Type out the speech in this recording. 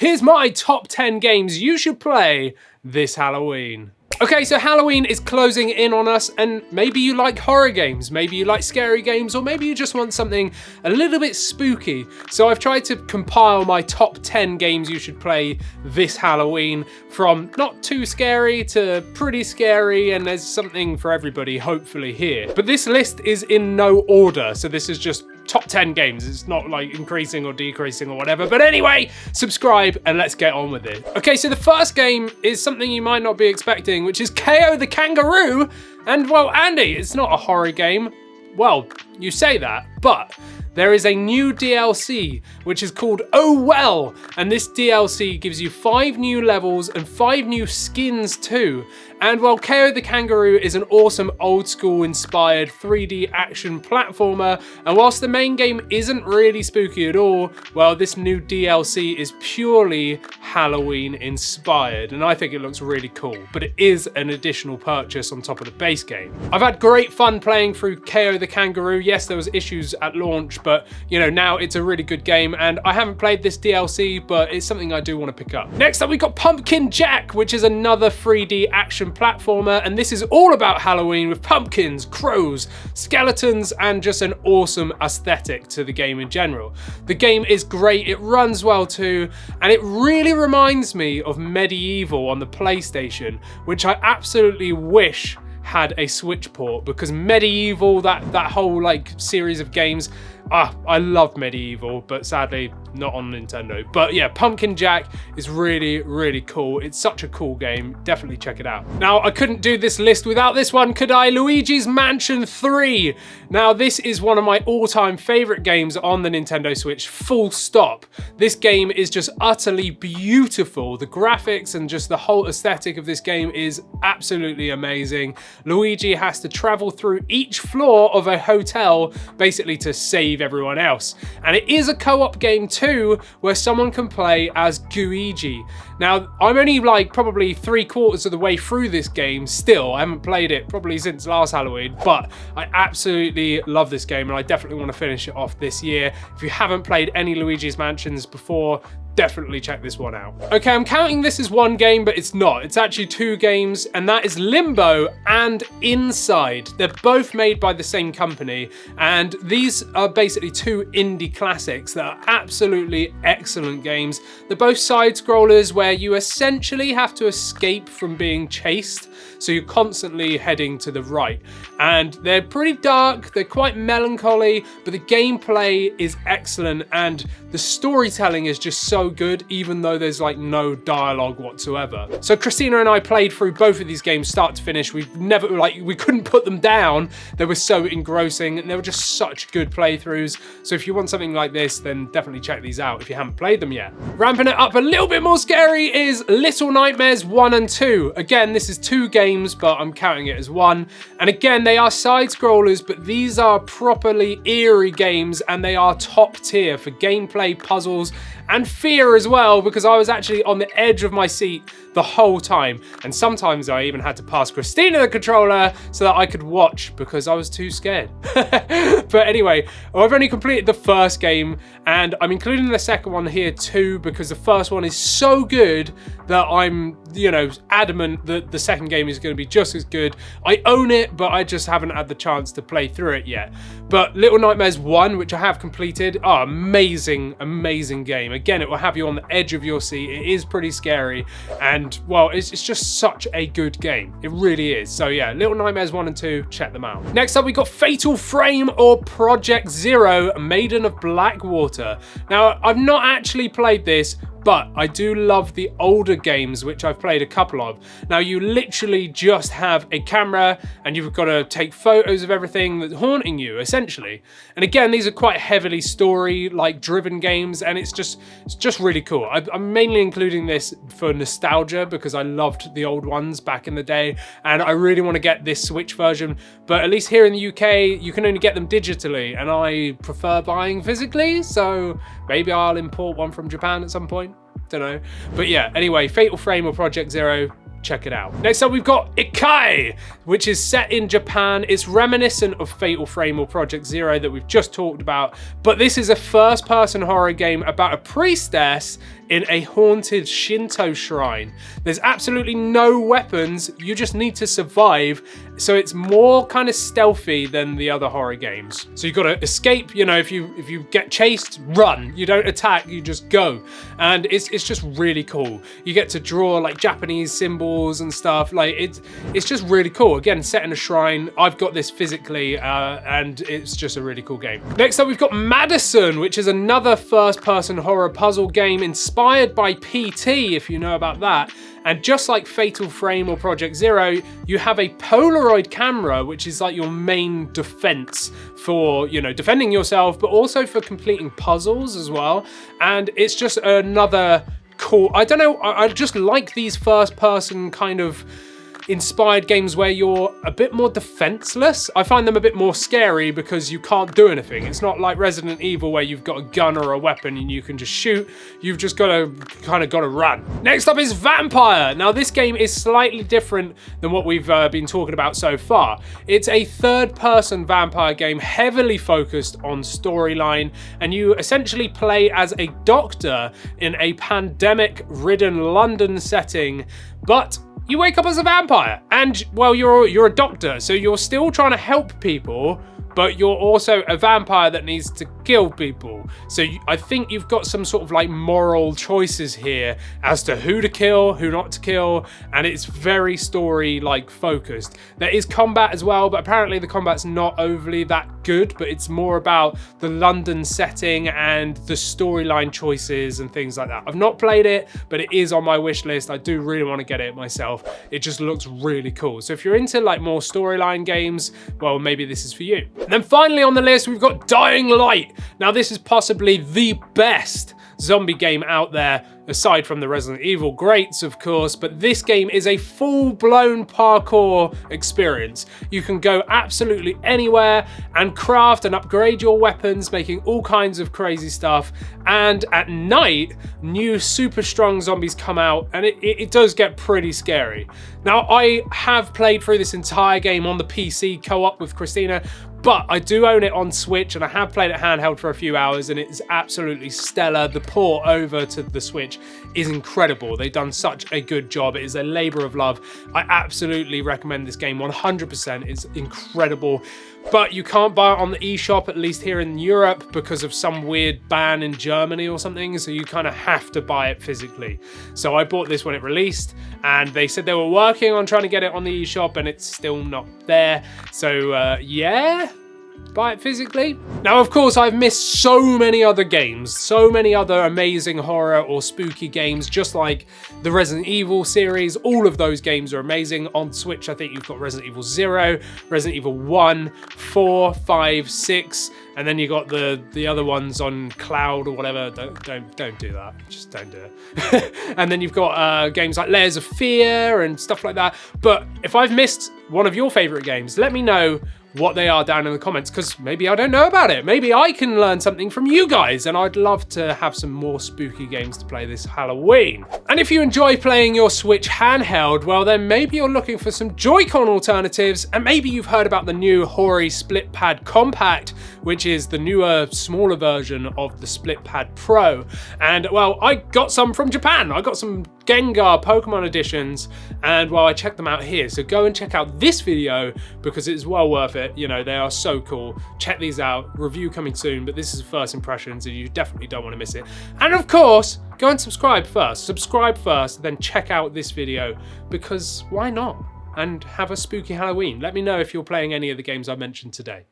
here's my top 10 games you should play this Halloween. Okay, so Halloween is closing in on us, and maybe you like horror games, maybe you like scary games, or maybe you just want something a little bit spooky. So I've tried to compile my top 10 games you should play this Halloween, from not too scary to pretty scary, and there's something for everybody hopefully here. But this list is in no order, so this is just top 10 games. It's not like increasing or decreasing or whatever. But anyway, subscribe and let's get on with it. Okay, so the first game is something you might not be expecting, which is KAO The Kangaroo. And well, Andy, it's not a horror game. Well, you say that, but there is a new DLC, which is called Oh Well, and this DLC gives you 5 new levels and 5 new skins too. And well, KAO The Kangaroo is an awesome old school inspired 3D action platformer, and whilst the main game isn't really spooky at all, well, this new DLC is purely Halloween inspired, and I think it looks really cool, but it is an additional purchase on top of the base game. I've had great fun playing through KAO The Kangaroo. Yes, there was issues at launch, but you know, now it's a really good game, and I haven't played this DLC, but it's something I do want to pick up. Next up, we got Pumpkin Jack, which is another 3D action platformer, and this is all about Halloween with pumpkins, crows, skeletons, and just an awesome aesthetic to the game in general. The game is great, it runs well too, and it really reminds me of Medieval on the PlayStation, which I absolutely wish had a Switch port, because Medieval, that whole like series of games, I love Medieval, but sadly not on Nintendo. But yeah, Pumpkin Jack is really, really cool. It's such a cool game. Definitely check it out. Now, I couldn't do this list without this one, could I? Luigi's Mansion 3. Now, this is one of my all-time favorite games on the Nintendo Switch, full stop. This game is just utterly beautiful. The graphics and just the whole aesthetic of this game is absolutely amazing. Luigi has to travel through each floor of a hotel, basically to save everyone else. And it is a co-op game too, where someone can play as Luigi. Now, I'm only like probably 3/4 of the way through this game still. I haven't played it probably since last Halloween, but I absolutely love this game and I definitely want to finish it off this year. If you haven't played any Luigi's Mansions before, definitely check this one out. Okay, I'm counting this as one game, but it's not. It's actually 2 games, and that is Limbo and Inside. They're both made by the same company, and these are basically 2 indie classics that are absolutely excellent games. They're both side-scrollers where you essentially have to escape from being chased, so you're constantly heading to the right. And they're pretty dark, they're quite melancholy, but the gameplay is excellent, and the storytelling is just so good, even though there's like no dialogue whatsoever. So Christina and I played through both of these games start to finish. We couldn't put them down. They were so engrossing, and they were just such good playthroughs. So if you want something like this, then definitely check these out if you haven't played them yet. Ramping it up a little bit more scary is Little Nightmares 1 and 2. Again, this is 2 games, but I'm counting it as 1. And again, they are side-scrollers, but these are properly eerie games, and they are top tier for gameplay, puzzles, and fear as well, because I was actually on the edge of my seat the whole time. And sometimes I even had to pass Christina the controller so that I could watch because I was too scared. But anyway, I've only completed the first game, and I'm including the second one here too, because the first one is so good that I'm, you know, adamant that the second game is going to be just as good. I own it, but I just haven't had the chance to play through it yet. But Little Nightmares 1, which I have completed, amazing, amazing game. Again, it will have you on the edge of your seat. It is pretty scary, and well, it's just such a good game. It really is. So yeah, Little Nightmares 1 and 2, check them out. Next up, we got Fatal Frame or Project Zero, Maiden of Blackwater. Now, I've not actually played this, but I do love the older games, which I've played a couple of. Now, you literally just have a camera and you've got to take photos of everything that's haunting you, essentially. And again, these are quite heavily story-like driven games, and it's just really cool. I'm mainly including this for nostalgia because I loved the old ones back in the day, and I really want to get this Switch version, but at least here in the UK, you can only get them digitally, and I prefer buying physically, so maybe I'll import one from Japan at some point. Don't know. But yeah, anyway, Fatal Frame or Project Zero, check it out. Next up, we've got IKAI, which is set in Japan. It's reminiscent of Fatal Frame or Project Zero that we've just talked about, but this is a first-person horror game about a priestess in a haunted Shinto shrine. There's absolutely no weapons, you just need to survive, so it's more kind of stealthy than the other horror games. So you've got to escape, you know, if you get chased, run. You don't attack, you just go. And it's just really cool. You get to draw like Japanese symbols and stuff. Like it's just really cool. Again, set in a shrine. I've got this physically and it's just a really cool game. Next up, we've got Madison, which is another first-person horror puzzle game inspired by PT, if you know about that. And just like Fatal Frame or Project Zero, you have a Polaroid camera, which is like your main defense for, you know, defending yourself, but also for completing puzzles as well. And it's just another cool, I don't know, I just like these first-person kind of inspired games where you're a bit more defenseless. I find them a bit more scary because you can't do anything. It's not like Resident Evil where you've got a gun or a weapon and you can just shoot. You've just got to kind of run. Next up is Vampyr. Now this game is slightly different than what we've been talking about so far. It's a third-person vampire game heavily focused on storyline, and you essentially play as a doctor in a pandemic-ridden London setting, but you wake up as a vampire, and well, you're a doctor, so you're still trying to help people, but you're also a vampire that needs to kill people. So I think you've got some sort of like moral choices here as to who to kill, who not to kill, and it's very story like focused. There is combat as well, but apparently the combat's not overly that good, but it's more about the London setting and the storyline choices and things like that. I've not played it, but it is on my wish list. I do really want to get it myself. It just looks really cool. So if you're into like more storyline games, well, maybe this is for you. And then finally on the list, we've got Dying Light. Now this is possibly the best zombie game out there, aside from the Resident Evil greats, of course, but this game is a full-blown parkour experience. You can go absolutely anywhere and craft and upgrade your weapons, making all kinds of crazy stuff. And at night, new super strong zombies come out, and it does get pretty scary. Now, I have played through this entire game on the PC co-op with Christina, but I do own it on Switch, and I have played it handheld for a few hours, and it's absolutely stellar. The port over to the Switch is incredible. They've done such a good job. It is a labor of love. I absolutely recommend this game 100%. It's incredible. But you can't buy it on the eShop, at least here in Europe, because of some weird ban in Germany or something, so you kind of have to buy it physically. So I bought this when it released, and they said they were working on trying to get it on the eShop, and it's still not there. So yeah, buy it physically. Now, of course, I've missed so many other games, so many other amazing horror or spooky games, just like the Resident Evil series. All of those games are amazing. On Switch, I think you've got Resident Evil 0, Resident Evil 1, 4, 5, 6, and then you got the other ones on cloud or whatever. Don't do that. Just don't do it. And then you've got games like Layers of Fear and stuff like that. But if I've missed one of your favorite games, let me know what they are down in the comments, because maybe I don't know about it. Maybe I can learn something from you guys, and I'd love to have some more spooky games to play this Halloween. And if you enjoy playing your Switch handheld, well then maybe you're looking for some Joy-Con alternatives, and maybe you've heard about the new HORI Split Pad Compact, which is the newer, smaller version of the Split Pad Pro. And well, I got some from Japan. I got some Gengar Pokemon editions, and well, I checked them out here. So go and check out this video because it's well worth it. You know, they are so cool. Check these out. Review coming soon, but this is first impressions and you definitely don't want to miss it. And of course, go and subscribe first. Subscribe first, then check out this video, because why not? And have a spooky Halloween. Let me know if you're playing any of the games I mentioned today.